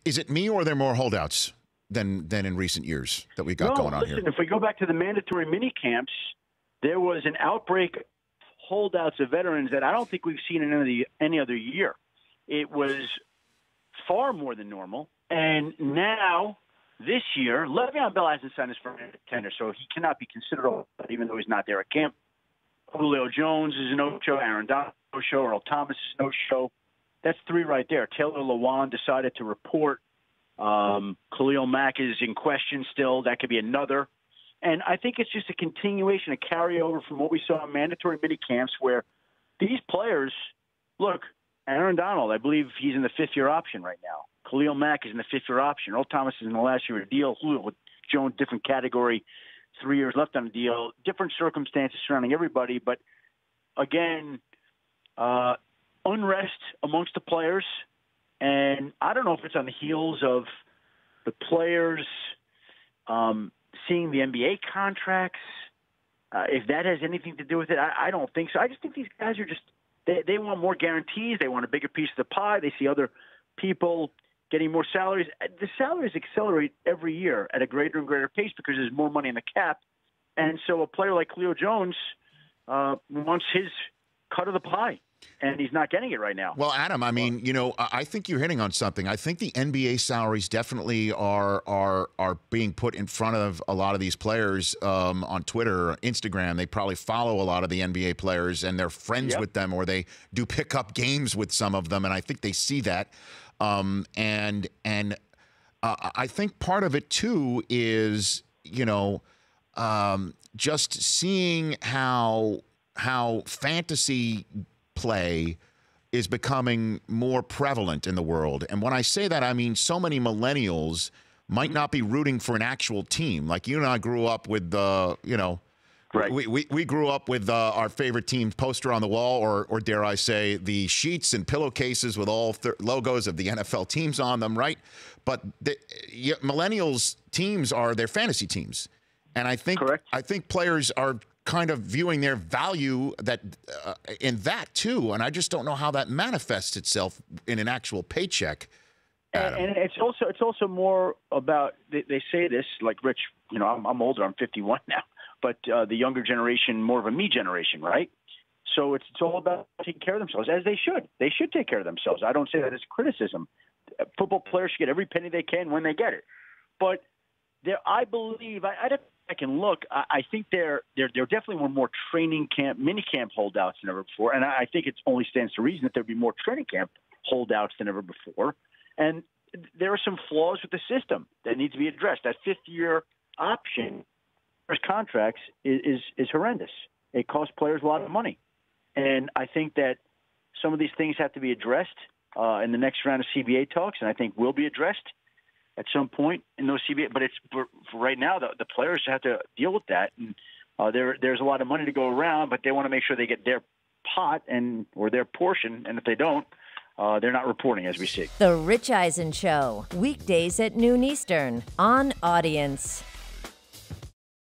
Is it me, or are there more holdouts than in recent years that we got going on here? If we go back to the mandatory mini camps, there was an outbreak of holdouts of veterans that I don't think we've seen in any other year. It was far more than normal. And now, this year, Le'Veon Bell hasn't signed his first tender, so he cannot be considered, even though he's not there at camp. Julio Jones is a no-show. Aaron Donald is a no-show. Earl Thomas is a no-show. That's three right there. Taylor Lewan decided to report. Khalil Mack is in question still. That could be another. And I think it's just a continuation, a carryover from what we saw in mandatory mini camps where these players, look, Aaron Donald, I believe he's in the fifth-year option right now. Khalil Mack is in the fifth-year option. Earl Thomas is in the last year of the deal. Julio Jones, different category, 3 years left on the deal. Different circumstances surrounding everybody. But, again, unrest amongst the players. And I don't know if it's on the heels of the players seeing the NBA contracts, if that has anything to do with it. I don't think so. I just think these guys are just they want more guarantees. They want a bigger piece of the pie. They see other people getting more salaries. The salaries accelerate every year at a greater and greater pace because there's more money in the cap. And so a player like Julio Jones wants his cut of the pie. And he's not getting it right now. Well, Adam, I mean, I think you're hitting on something. I think the NBA salaries definitely are being put in front of a lot of these players on Twitter or Instagram. They probably follow a lot of the NBA players, and they're friends with them, or they do pick up games with some of them, and I think they see that. And I think part of it, too, is, just seeing how fantasy play is becoming more prevalent in the world. And when I say that, I mean so many millennials might not be rooting for an actual team. Like you and I grew up with right. we grew up with our favorite team poster on the wall, or dare I say, the sheets and pillowcases with all logos of the NFL teams on them, right? But millennials' teams are their fantasy teams. And I think players are kind of viewing their value in that too, and I just don't know how that manifests itself in an actual paycheck. And it's also more about they say this, like Rich. I'm older. I'm 51 now, but the younger generation, more of a me generation, right? So it's all about taking care of themselves, as they should. They should take care of themselves. I don't say that as criticism. Football players should get every penny they can when they get it, but I believe I can look. I think there definitely were more training camp, mini camp holdouts than ever before, and I think it only stands to reason that there'd be more training camp holdouts than ever before. And there are some flaws with the system that need to be addressed. That fifth-year option for contracts is horrendous. It costs players a lot of money, and I think that some of these things have to be addressed in the next round of CBA talks, and I think will be addressed at some point in those CBA, but it's for right now, the players have to deal with that. And there's a lot of money to go around, but they want to make sure they get their pot or their portion. And if they don't, they're not reporting, as we see. The Rich Eisen Show, weekdays at noon Eastern on Audience.